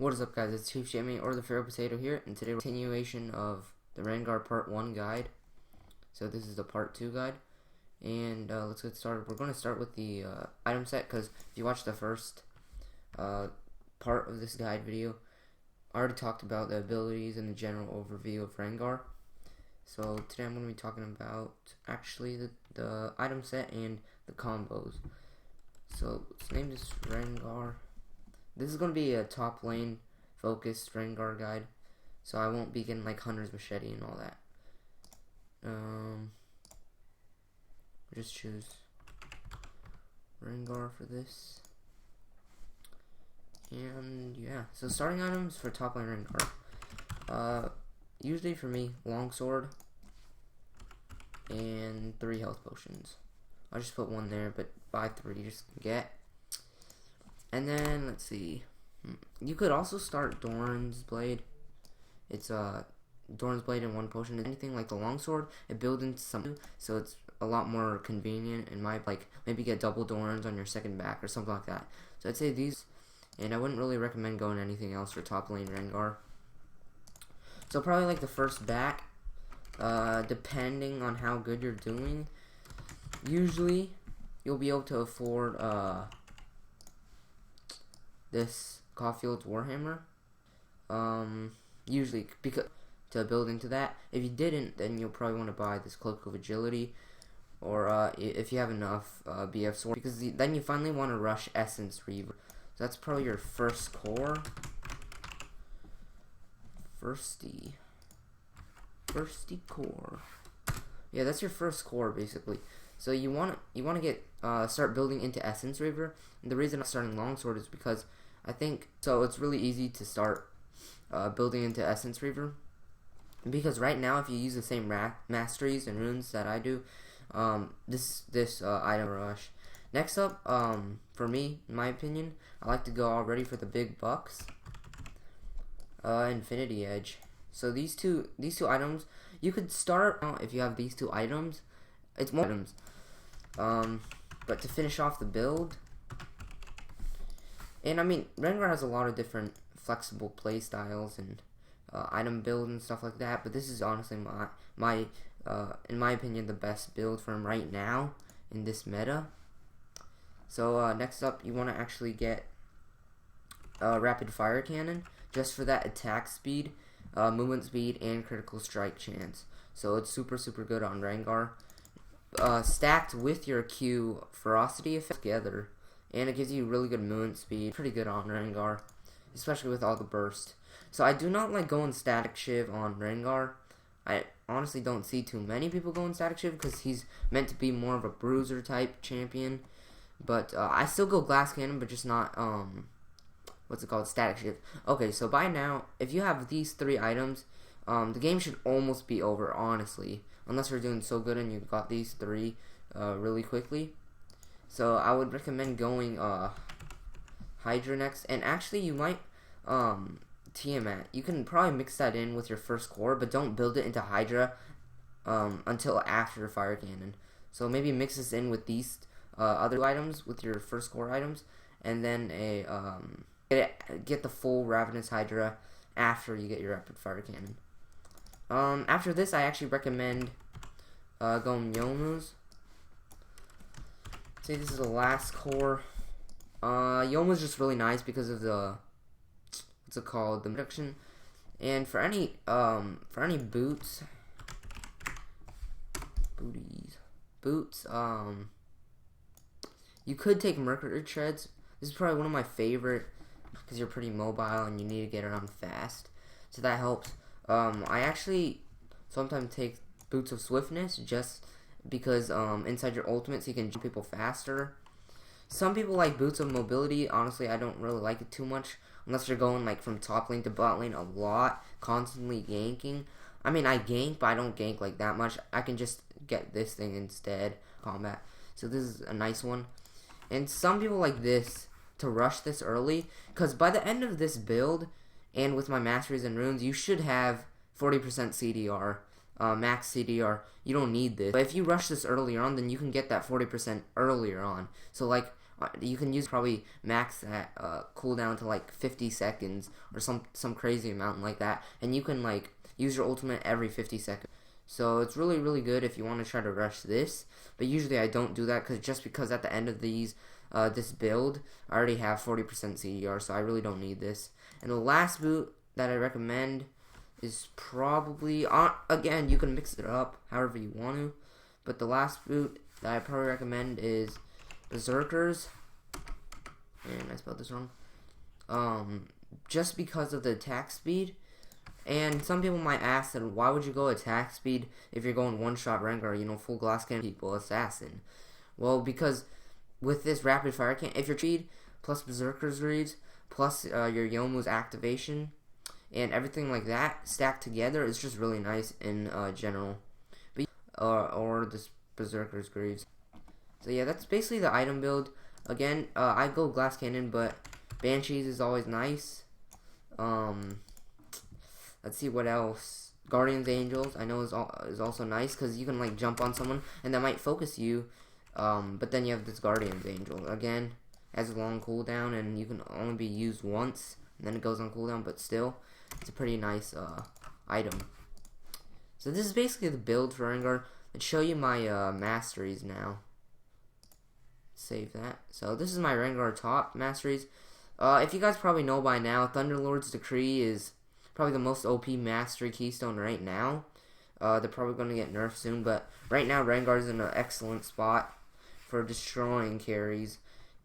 What is up, guys? It's ChiefJammy or the Pharaoh Potato here, and today we're continuation of the Rengar Part 1 guide. So this is the Part 2 guide, and let's get started. We're going to start with the item set, because if you watch the first part of this guide video, I already talked about the abilities and the general overview of Rengar. So today I'm going to be talking about actually the item set and the combos. So let's name this Rengar. This is going to be a top lane focused Rengar guide, so I won't be getting like Hunter's Machete and all that. I'll just choose Rengar for this. And yeah, so starting items for top lane Rengar. Usually for me, longsword and 3 health potions. I'll just put 1 there, but buy 3 just get. And then, let's see, you could also start Doran's Blade. It's Doran's Blade and 1 potion. Anything like the longsword, it builds into something, so it's a lot more convenient and might like maybe get double Dorans on your second back or something like that. So I'd say these, and I wouldn't really recommend going anything else for top lane Rengar. So probably like the first back, depending on how good you're doing, usually you'll be able to afford this Caulfield's Warhammer. Usually, because to build into that. If you didn't, then you'll probably want to buy this Cloak of Agility, or if you have enough BF Sword, because then you finally want to rush Essence Reaver. So that's probably your first core. Firsty core. Yeah, that's your first core basically. So you want to get start building into Essence Reaver. And the reason I'm starting Longsword is because I think it's really easy to start building into Essence Reaver, because right now if you use the same Masteries and runes that I do, this item rush. Next up, for me, in my opinion, I like to go already for the big bucks. Infinity Edge. So these two items, you could start if you have these 2 items. It's more items. But to finish off the build, and I mean, Rengar has a lot of different flexible play styles and item build and stuff like that. But this is honestly in my opinion, the best build for him right now in this meta. So next up, you want to actually get Rapid Fire Cannon, just for that attack speed, movement speed, and critical strike chance. So it's super good on Rengar. Stacked with your Q ferocity effect together, and it gives you really good movement speed. Pretty good on Rengar, especially with all the burst. So I do not like going Static Shiv on Rengar. I honestly don't see too many people going Static Shiv, because he's meant to be more of a bruiser type champion. But I still go Glass Cannon, but just not Static Shiv. Okay, so by now, if you have these 3 items, the game should almost be over, honestly, unless you're doing so good and you got these 3 really quickly. So I would recommend going Hydra next, and actually you might Tiamat. You can probably mix that in with your first core, but don't build it into Hydra until after Fire Cannon. So maybe mix this in with these other items with your first core items, and then get the full Ravenous Hydra after you get your Rapid Fire Cannon. After this, I actually recommend going Youmuu's. Say this is the last core. Youmuu's just really nice because of the the reduction, and for any boots, you could take Mercury Treads. This is probably one of my favorite, because you're pretty mobile and you need to get around fast, so that helps. I actually sometimes take Boots of Swiftness, just because inside your ultimate, so you can jump people faster. Some people like Boots of Mobility. Honestly, I don't really like it too much, unless you're going like from top lane to bot lane a lot, constantly ganking. I mean, I gank, but I don't gank like that much. I can just get this thing instead, combat. So this is a nice one. And some people like this, to rush this early, because by the end of this build, and with my Masteries and Runes, you should have 40% CDR, max CDR. You don't need this. But if you rush this earlier on, then you can get that 40% earlier on. So like You can use probably max that cooldown to like 50 seconds or some crazy amount like that, and you can like use your ultimate every 50 seconds. So it's really good if you want to try to rush this, but usually I don't do that because at the end of these this build I already have 40% CDR, so I really don't need this. And the last boot that I recommend is probably again, you can mix it up however you want to, but the last boot that I probably recommend is Berserkers, and I spelled this wrong, just because of the attack speed. And some people might ask that why would you go attack speed if you're going one-shot Rengar, you know, full glass cannon people, assassin? Well, because with this rapid fire cannon, if your speed plus Berserker's Greaves plus your Yomu's activation and everything like that stacked together, it's just really nice in general. But, or this Berserker's Greaves. So yeah, that's basically the item build. Again, I go glass cannon, but Banshees is always nice. Let's see what else. Guardian's Angels, I know is also nice because you can like jump on someone and that might focus you. But then you have this Guardian's Angel. Again, has a long cooldown and you can only be used once and then it goes on cooldown, but still, it's a pretty nice item. So this is basically the build for Rengar. Let's show you my Masteries now. Save that. So this is my Rengar top Masteries. If you guys probably know by now, Thunderlord's Decree is probably the most OP Mastery Keystone right now. They're probably going to get nerfed soon, but right now Rengar's in an excellent spot for destroying carries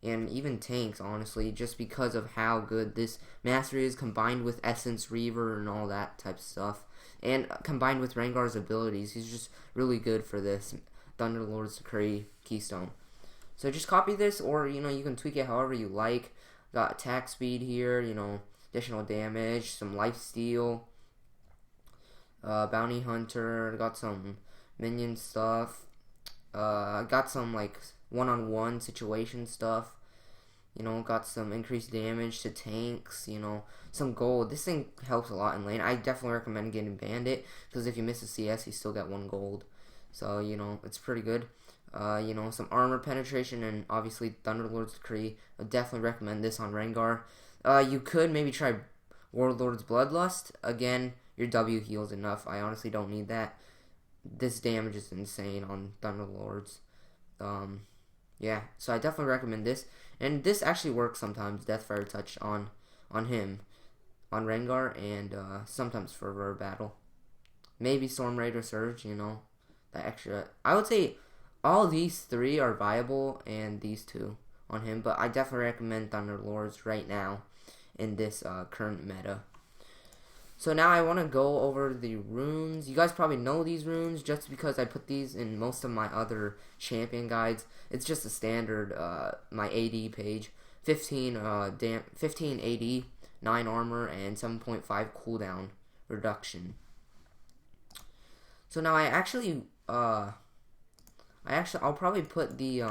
and even tanks, honestly, just because of how good this Mastery is, combined with Essence Reaver and all that type of stuff, and combined with Rengar's abilities. He's just really good for this Thunderlord's Decree Keystone. So just copy this, or you know, you can tweak it however you like. Got attack speed here, you know, additional damage, some lifesteal, bounty hunter, got some minion stuff, got some like one-on-one situation stuff, you know, got some increased damage to tanks, you know, some gold. This thing helps a lot in lane. I definitely recommend getting Bandit, because if you miss a CS, you still get 1 gold. So, you know, it's pretty good. You know, some armor penetration, and obviously Thunderlord's Decree. I definitely recommend this on Rengar. You could maybe try Warlord's Bloodlust. Again, your W heals enough. I honestly don't need that. This damage is insane on Thunderlords. Yeah, so I definitely recommend this. And this actually works sometimes, Deathfire Touch on him, on Rengar, and sometimes for Rare Battle. Maybe Storm Raider Surge, you know, that extra. I would say all these 3 are viable, and these 2 on him, but I definitely recommend Thunderlords right now in this current meta. So now I want to go over the runes. You guys probably know these runes just because I put these in most of my other champion guides. It's just a standard, my AD page. 15 AD, 9 armor, and 7.5 cooldown reduction. So now I'll probably put the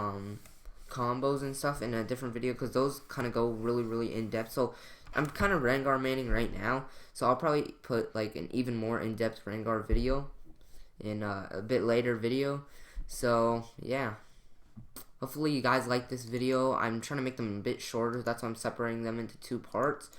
combos and stuff in a different video, because those kind of go really in depth. So I'm kind of Rengar maining right now, so I'll probably put like an even more in-depth Rengar video in a bit later video. So yeah, hopefully you guys like this video. I'm trying to make them a bit shorter, that's why I'm separating them into 2 parts.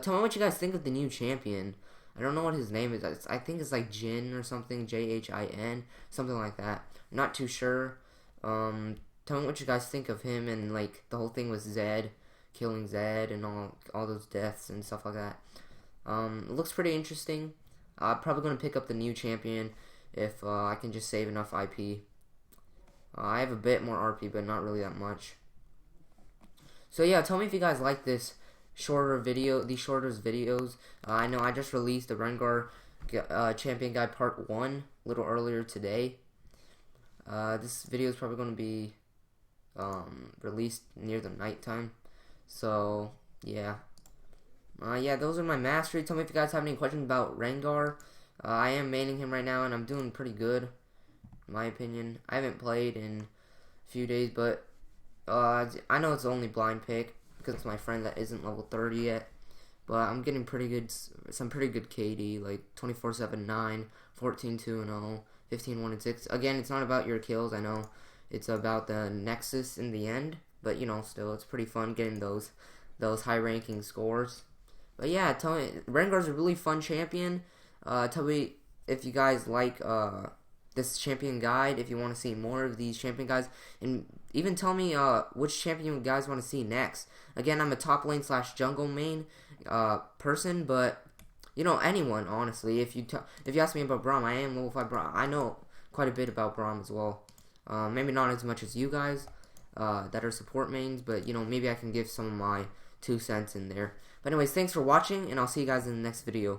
Tell me what you guys think of the new champion. I don't know what his name is. I think it's like Jin or something, Jhin, something like that. I'm not too sure. Tell me what you guys think of him, and like the whole thing with Zed, killing Zed, and all those deaths and stuff like that. It looks pretty interesting. I'm probably going to pick up the new champion if I can just save enough IP. I have a bit more RP, but not really that much. So yeah, tell me if you guys like this shorter video, these shorter videos. I know I just released the Rengar Champion Guide Part 1 a little earlier today. This video is probably going to be released near the nighttime. So yeah, yeah, those are my mastery. Tell me if you guys have any questions about Rengar. I am maining him right now, and I'm doing pretty good, in my opinion. I haven't played in a few days, but I know it's only blind pick because it's my friend that isn't level 30 yet. But I'm getting pretty good, some pretty good KD, like 24/7/9, 14/2/0, 15/1/6. Again, it's not about your kills. I know it's about the Nexus in the end. but you know, still, it's pretty fun getting those high-ranking scores. But yeah, tell me, Rengar's a really fun champion. Tell me if you guys like this champion guide, if you want to see more of these champion guides, and even tell me which champion you guys want to see next. Again, I'm a top lane / jungle main person, but you know, anyone, honestly. If you ask me about Braum, I am level 5 Braum. I know quite a bit about Braum as well. Maybe not as much as you guys that are support mains, but you know, maybe I can give some of my 2 cents in there. But anyways, thanks for watching, and I'll see you guys in the next video.